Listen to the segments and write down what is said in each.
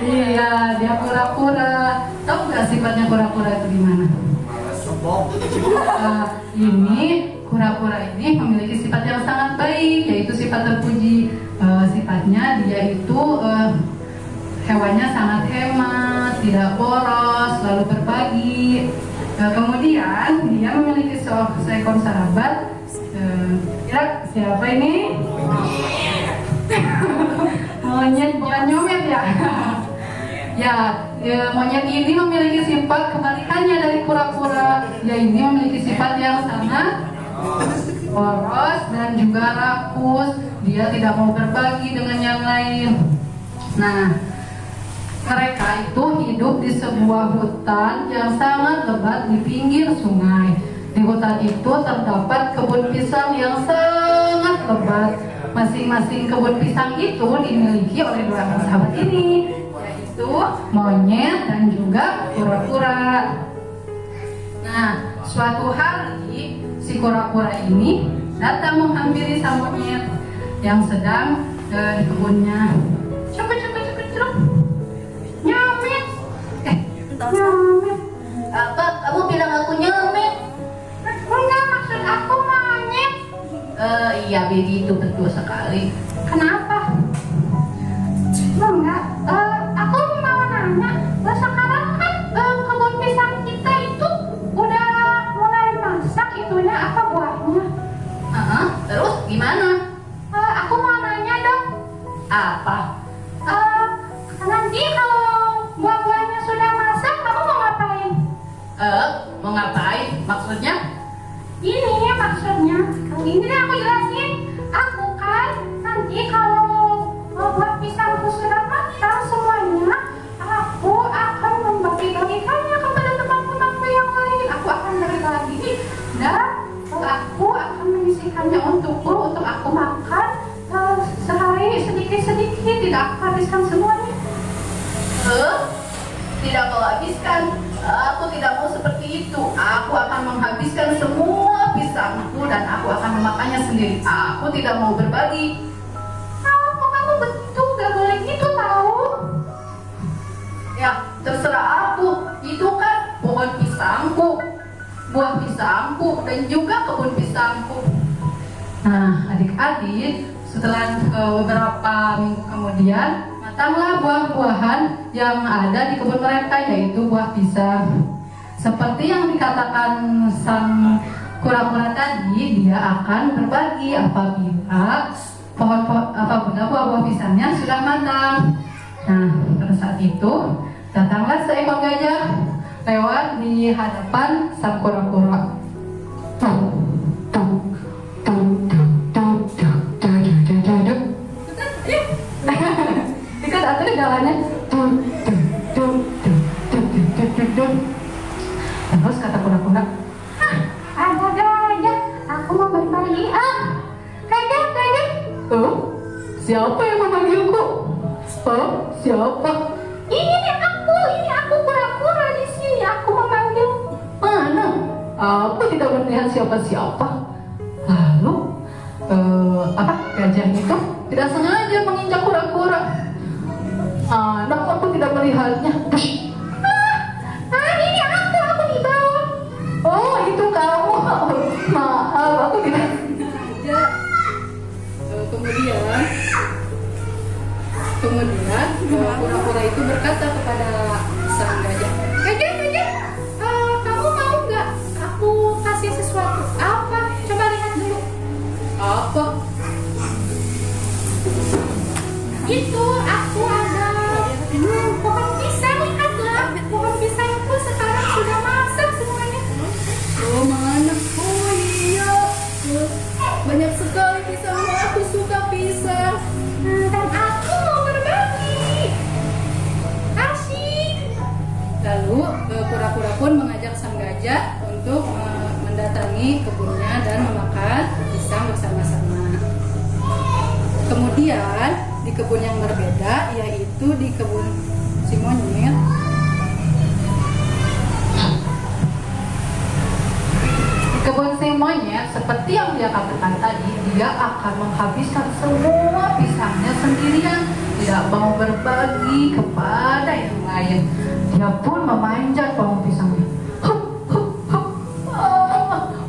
Iya, dia pura-pura. Tahu nggak sifatnya kura-kura itu gimana? Ini kura-kura ini memiliki sifat yang sangat baik, yaitu sifat terpuji. Sifatnya dia itu hewannya sangat hemat, tidak boros, selalu berbagi. Kemudian dia memiliki seekor sahabat. Kira siapa ini? Monyet, bukan nyomet ya? Ya, monyet ini memiliki sifat kebalikannya dari kura-kura. Dia ini memiliki sifat yang sangat boros dan juga rakus. Dia tidak mau berbagi dengan yang lain. Nah, mereka itu hidup di sebuah hutan yang sangat lebat di pinggir sungai. Di hutan itu terdapat kebun pisang yang sangat lebat. Masing-masing kebun pisang itu dimiliki oleh dua orang sahabat ini, yaitu monyet dan juga kura-kura. Nah, suatu hari si kura-kura ini datang menghampiri sang monyet yang sedang di kebunnya. Nyomit, nyomit. Apa? Kamu bilang aku nyomit? Enggak, maksud aku monyet. Iya begitu, betul sekali. Kenapa? Enggak, aku mau nanya. Sekarang kan kebun pisang kita itu udah mulai masak itunya, apa buahnya? Terus gimana? Aku mau nanya dong. Apa? Nanti kalau buah-buahnya sudah masak, kamu mau ngapain? Mau ngapain? Maksudnya? Ini maksudnya. Ini deh aku jelasin. Aku kan nanti kalau buah pisangku sudah matang semuanya, aku akan membagi-bagikannya kepada teman-temanku yang lain. Aku akan berbagi dan aku akan menyisihkannya untukku, untuk aku makan sehari sedikit-sedikit. Tidak aku habiskan semuanya. Tidak kau habiskan. Aku tidak mau seperti itu. Aku akan menghabiskan semua pisangku dan aku akan memakannya sendiri. Aku tidak mau berbagi. Kamu betul gak boleh gitu tahu. Ya, terserah aku. Itu kan pohon pisangku, buah pisangku, dan juga kebun pisangku. Nah, adik-adik, setelah beberapa minggu kemudian, matanglah buah-buahan yang ada di kebun mereka, yaitu buah pisang. Seperti yang dikatakan sang kura-kura tadi, dia akan berbagi apabila buah-buah pisangnya sudah matang. Nah, pada saat itu datanglah seekor gajah lewat di hadapan sang kura-kura. Dekat akhirnya jalannya. Terus kata kura-kura, ada gajah, aku mau berbagi. Gajah. Siapa yang memanggilku? Siapa? Ini aku kura-kura di sini. Aku memanggil. Mana? Aku tidak melihat siapa-siapa. Lalu gajah itu tidak sengaja menginjak kura-kura. Aku tidak melihatnya. Ini aku di bawah. Oh, itu kamu. Maaf, aku tidak sengaja. Kemudian kura-kura itu berkata kepada sang gajah, Gajah, kamu mau nggak aku kasih sesuatu? Apa? Coba lihat dulu. Apa? Itu aku ada pohon pisang, lihatlah. Pohon pisangku sekarang sudah masak semuanya. Oh, mana? Oh iya, banyak sekali pisangmu. Aku suka pisang. Dan aku mau berbagi. Asyik. Lalu kura-kura pun mengajak sang gajah untuk mendatangi kebunnya dan memakan pisang bersama-sama. Kemudian di kebun yang berbeda, yaitu di kebun si monyet, Kebun si monyet seperti yang dia katakan tadi, dia akan menghabiskan semua pisangnya sendirian, tidak mau berbagi kepada yang lain. Dia pun memanjat pohon pisangnya.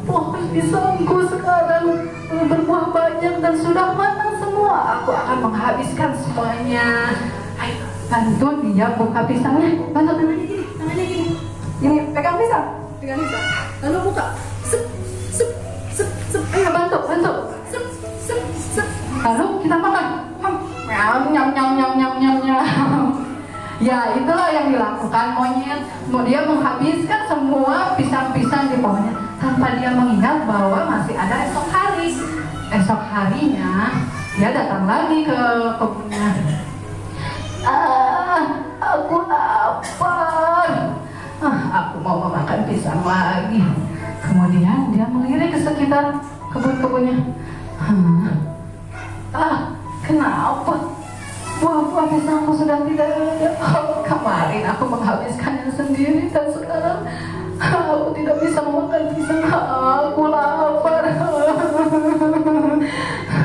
Pohon pisangku sekarang berbuah banyak dan sudah matang semua. Aku akan menghabiskan semuanya. Ayo, bantu dia buka pisangnya. Bantu tangannya gini. Ini pegang pisang, lalu buka. Ayo bantu. Lalu kita makan. Nyam. Ya, itulah yang dilakukan monyet. Dia menghabiskan semua pisang-pisang di pohonnya tanpa dia mengingat bahwa masih ada esok hari. Esok harinya dia datang lagi ke kebunnya. Aku lapar. Aku mau memakan pisang lagi. Kemudian dia melirik ke sekitar kebun-kebunnya. Kenapa? Buah-buah pisangku sudah tidak ada. Kemarin aku menghabiskannya sendiri dan sekarang aku tidak bisa memakan pisang. Aku lapar.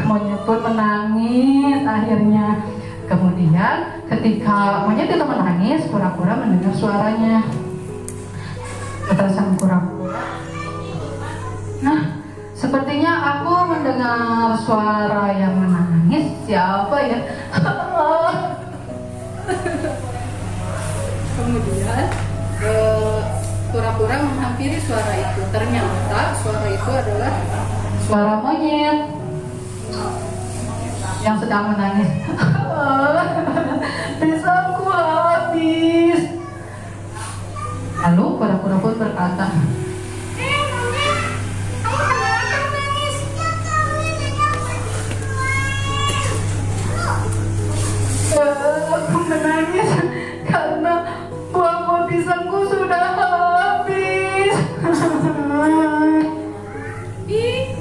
Monyet pun menangis akhirnya. Kemudian ketika monyet itu menangis, kura-kura mendengar suaranya. Kata sang kura-kura, nah, sepertinya aku mendengar suara yang menangis. Siapa ya? Kemudian kura-kura menghampiri suara itu. Ternyata suara itu adalah suara monyet yang sedang menangis. Pisangku habis. Lalu kura-kura pun berkata, aku menangis karena buah-buah pisangku sudah habis.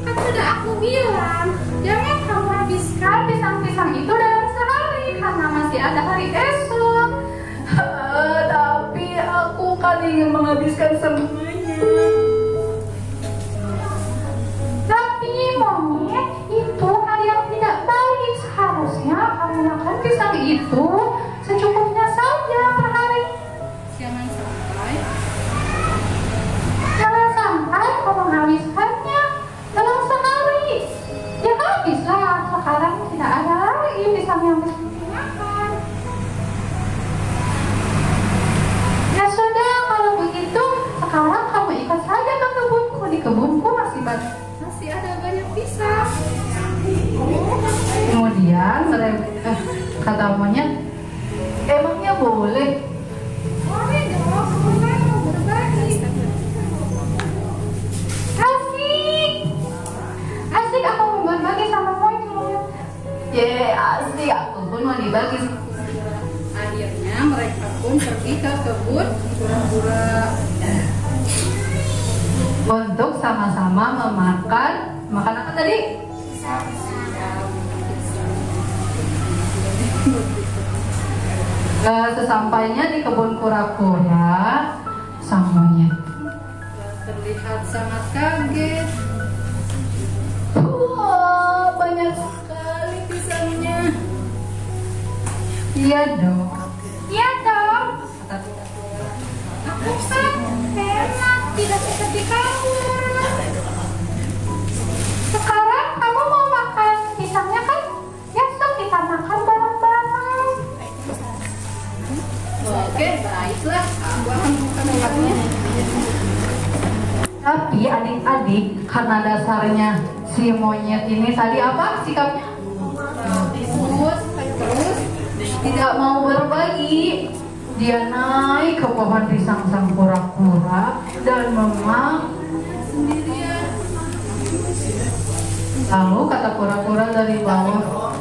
Kan sudah aku bilang, jangan kamu habiskan pisang-pisang itu dalam sehari karena masih ada hari esok. Tapi aku kan ingin menghabiskan semuanya. Tapi monyet, itu hal yang tidak baik. Seharusnya kamu makan pisang itu secukupnya saja per hari. Jangan sampai kau menghabiskannya dalam sehari. Ya habislah, sekarang tidak ada lagi pisang yang bisa dimakan. Ya sudah, kalau begitu sekarang kamu ikut saja ke kebunku. Di kebunku masih ada banyak pisang. Kemudian mereka kata monyet, emangnya boleh? Boleh dong, kamu kan mau berbagi. Asik aku mau berbagi sama monyet. Asik, aku pun mau dibagi. Akhirnya mereka pun pergi ke kebun kura-kura untuk sama-sama memakan apa tadi? Sesampainya di kebun kura-kura, sang monyet terlihat sangat kaget. Wah, banyak sekali pisangnya. Iya dong. Aku kan enak, tidak seperti kamu. Sekarang kamu mau makan pisangnya kan? Besok kita makan bareng-bareng. Oke, baiklah. Aku akan makan pisangnya. Tapi adik-adik, karena dasarnya si monyet ini tadi apa sikapnya? Terus tidak mau berbagi. Dia naik ke pohon pisang sang kura-kura dan memakan sendirian. Lalu kata kura-kura dari bawah,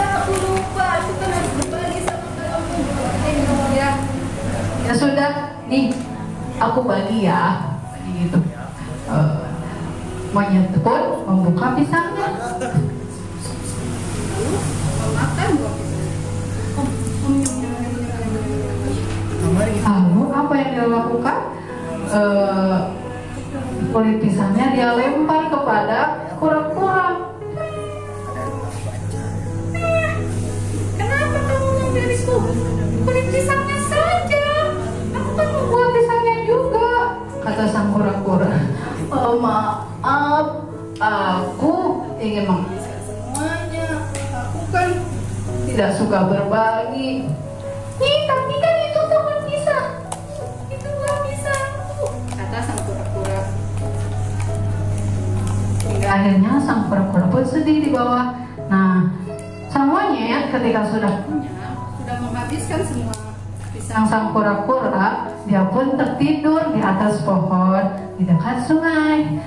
aku lupa, kita harus berbagi sama kamu. Ya sudah, nih aku bagi ya, gitu. Monyet pun membuka pisangnya. kulit pisangnya dia lempar kepada kura-kura. Kenapa kamu memberiku kulit pisangnya saja? Aku kan membuat pisangnya juga. Kata sang kura-kura. Oh, maaf, aku ingin menghabiskan semuanya. Aku kan tidak suka berbagi. Ih, tapi kan itu pohon pisang. Itu buah pisangku. Kata sang kura-kura. Hingga akhirnya sang kura-kura pun sedih di bawah. Nah, sang monyet ketika sudah menghabiskan semua pisang sang kura-kura, dia pun tertidur di atas pohon di dekat sungai.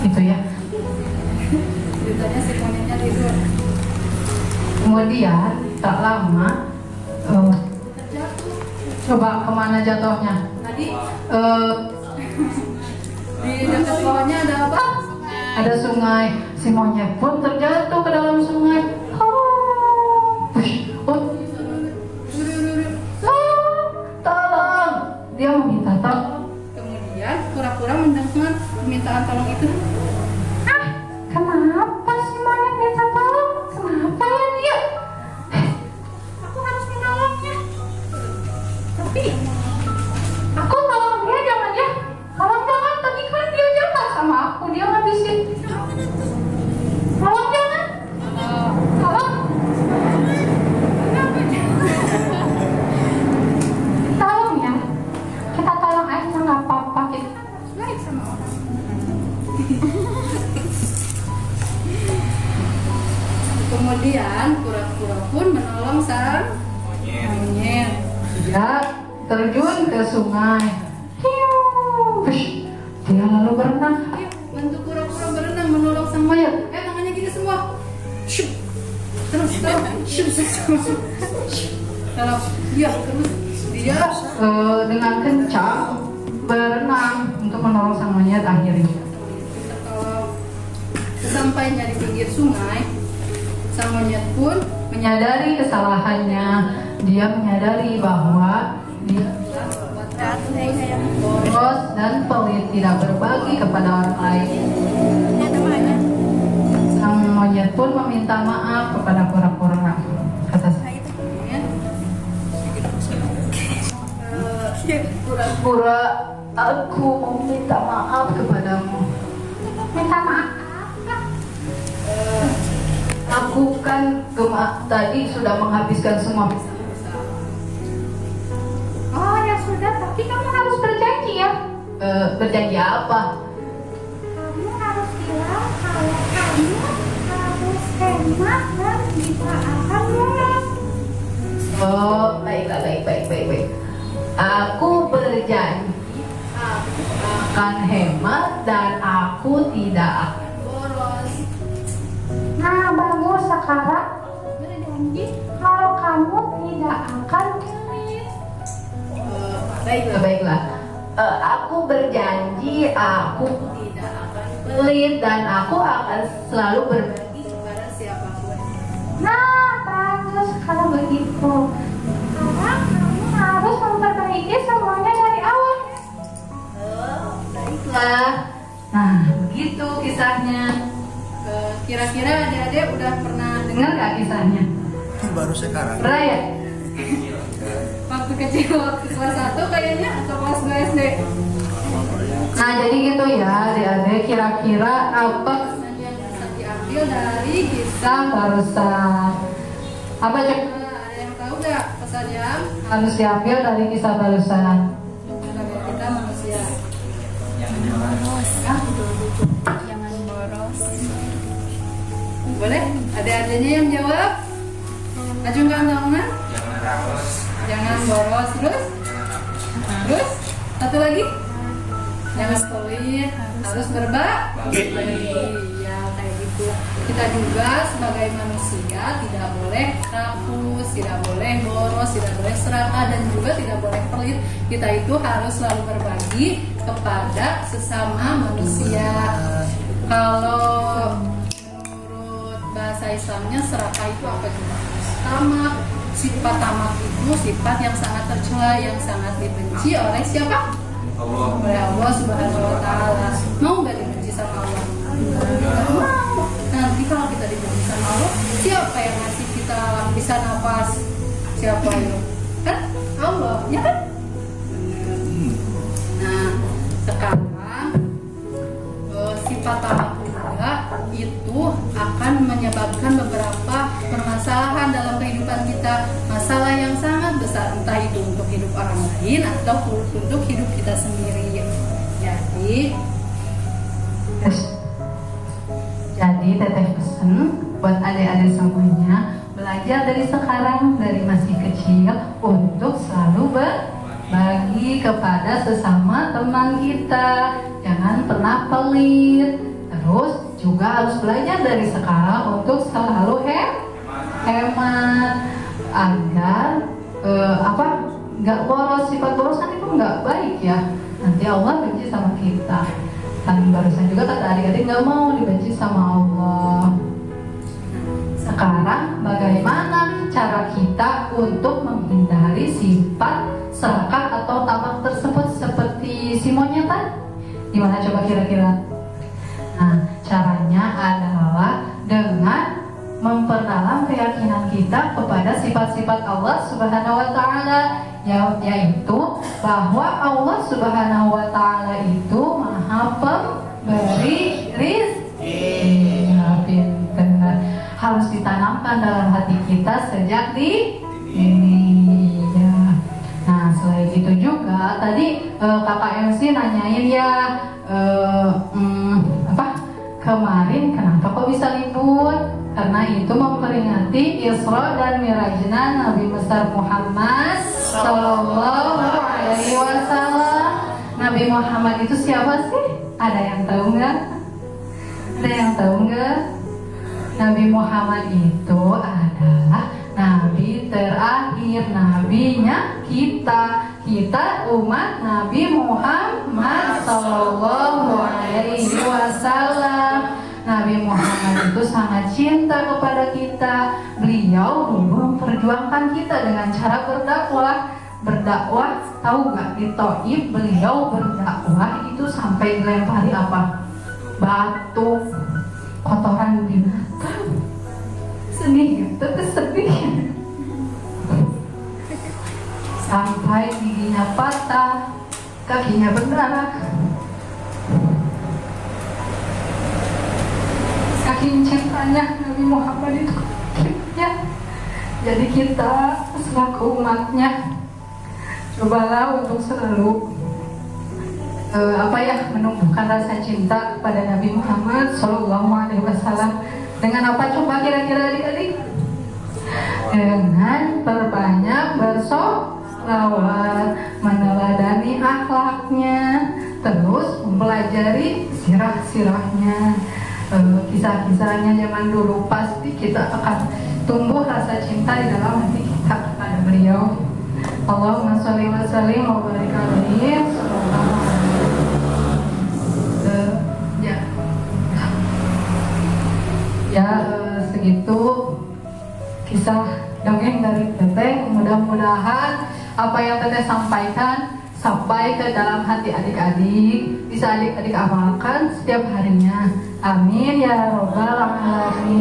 Itu ya. Ceritanya si monyetnya tidur. Kemudian tak lama, coba kemana jatuhnya? Tadi di dekat pohonnya ada apa? Ada sungai. Si monyet pun terjatuh ke dalam sungai. Tolong! Dia meminta tolong. Kemudian kura-kura mendengar permintaan tolong itu. Kenapa si monyet minta tolong? Kenapa ya dia? Aku harus menolongnya. Tapi aku tolong dia jangan ya. Kalau jangan tadi kan dia jahat sama aku. Dia ngabisin. Tolong jangan. Tolong. Tolong ya. Kita tolong aja nggak apa-apa. Kita harus baik sama orang. Kemudian kura-kura pun menolong sang monyet. Dia terjun ke sungai. Dia lalu berenang. Ayo, bantu kura-kura berenang menolong sang monyet. Tangannya gini semua. Shup. Terus. Kalau dia terus dia Dengan kencang berenang untuk menolong sang monyet akhirnya. kalau sesampainya di pinggir sungai, sang monyet pun Menyadari kesalahannya, dia menyadari bahwa dia boros dan pelit, tidak berbagi kepada orang lain. Sang monyet pun meminta maaf kepada kura-kura. Kata kura-kura, aku meminta maaf kepadamu. Minta maaf. Aku kan tadi sudah menghabiskan semua pisang. Oh ya sudah, tapi kamu harus berjanji ya. Berjanji apa? Kamu harus bilang kalau kamu harus hemat dan kita akan lulus. Oh, baiklah, baik. Aku berjanji akan hemat dan aku tidak akan boros. Nah bagus, sekarang berjanji kalau kamu tidak akan pelit. Baiklah. Aku berjanji aku tidak akan pelit dan aku akan selalu berbagi kepada siapapun. Nah bagus kalau begitu. Sekarang kamu harus memperbaiki semuanya dari awal. Baiklah. Nah, begitu kisahnya. kira-kira adik-adik udah pernah Dengar gak kisahnya? Baru sekarang. Pernah ya? waktu kecil waktu kelas 1 kayaknya atau kelas 2 SD? Nah, jadi gitu ya adik-adik, kira-kira apa yang bisa diambil dari kisah? kisah barusan? Apa cek Ada yang tahu nggak pesan yang harus diambil dari kisah barusan? sebagai kita manusia? Jangan boros. Boleh? Adik-adiknya yang jawab? Acungkan tangan. Jangan boros. Terus? Satu lagi? Jangan pelit. Harus berbagi. Ya kayak gitu. Kita juga sebagai manusia tidak boleh rakus, tidak boleh boros, tidak boleh serakah, dan juga tidak boleh pelit. Kita itu harus selalu berbagi kepada sesama manusia. Kalau menurut bahasa Islamnya serakah itu apa juga? Tamak, sifat tamak itu sifat yang sangat tercela, yang sangat dibenci oleh siapa? Oleh Allah Subhanahu wa Ta'ala. Mau nggak dibenci sama Allah? Nggak mau. Nanti kalau kita dibenci sama Allah, siapa yang ngasih kita bisa nafas? Siapa itu? Kan Allah, ya kan? Nah, sekarang sifat tamak juga itu akan menyebabkan beberapa permasalahan dalam kehidupan kita, masalah yang sangat besar, entah itu untuk hidup orang lain atau untuk hidup kita sendiri. Jadi teteh pesan buat adik-adik semuanya, belajar dari sekarang, dari masih kecil, untuk selalu berbagi kepada sesama teman kita. Jangan pernah pelit. Terus juga harus belajar dari sekarang untuk selalu hemat agar nggak boros. Sifat borosan itu nggak baik ya. Nanti Allah benci sama kita. Kan barusan juga kata adik-adik nggak mau dibenci sama Allah. Sekarang bagaimana cara kita untuk menghindari sifat serakah atau tamak tersebut seperti si monyet tadi? Gimana coba kira-kira? Nah, caranya adalah dengan memperdalam keyakinan kita kepada sifat-sifat Allah Subhanahu wa Ta'ala, yaitu bahwa Allah Subhanahu wa Ta'ala itu Maha Pemberi rizki. Pintar. Harus ditanamkan dalam hati kita sejak ini ya. Nah, selain itu juga tadi kakak MC nanyain ya, kemarin kenapa kok bisa libur? Karena itu memperingati Isra dan Mirajnya Nabi besar Muhammad Sallallahu Alaihi Wasallam. Nabi Muhammad itu siapa sih? Ada yang tahu nggak? Ada yang tahu nggak? Nabi Muhammad itu adalah Nabi terakhir, nabinya kita umat Nabi Muhammad Sallallahu Alaihi Wasallam. Nabi Muhammad itu sangat cinta kepada kita. Beliau dulu memperjuangkan kita dengan cara berdakwah. Tahu nggak, di Thaif beliau berdakwah itu sampai dilempari apa? Batu, kotoran binatang. Sedih gitu, sedih. Sampai giginya patah, kakinya berdarah. Saking cintanya Nabi Muhammad itu ya. Jadi kita selaku umatnya, cobalah untuk selalu menumbuhkan rasa cinta kepada Nabi Muhammad Sallallahu Alaihi Wasallam. Dengan apa coba kira-kira adik-adik? Dengan perbanyak bersolawat, meneladani akhlaknya, terus mempelajari sirah-sirahnya, kisah-kisahnya zaman dulu. Pasti kita akan tumbuh rasa cinta di dalam hati kita kepada beliau. Allahumma sholli wa sallim wa barik alaihi. Segitu kisah dongeng dari Teteh. Mudah-mudahan apa yang Teteh sampaikan sampai ke dalam hati adik-adik, bisa adik-adik amalkan setiap harinya. Amin ya robbal alamin.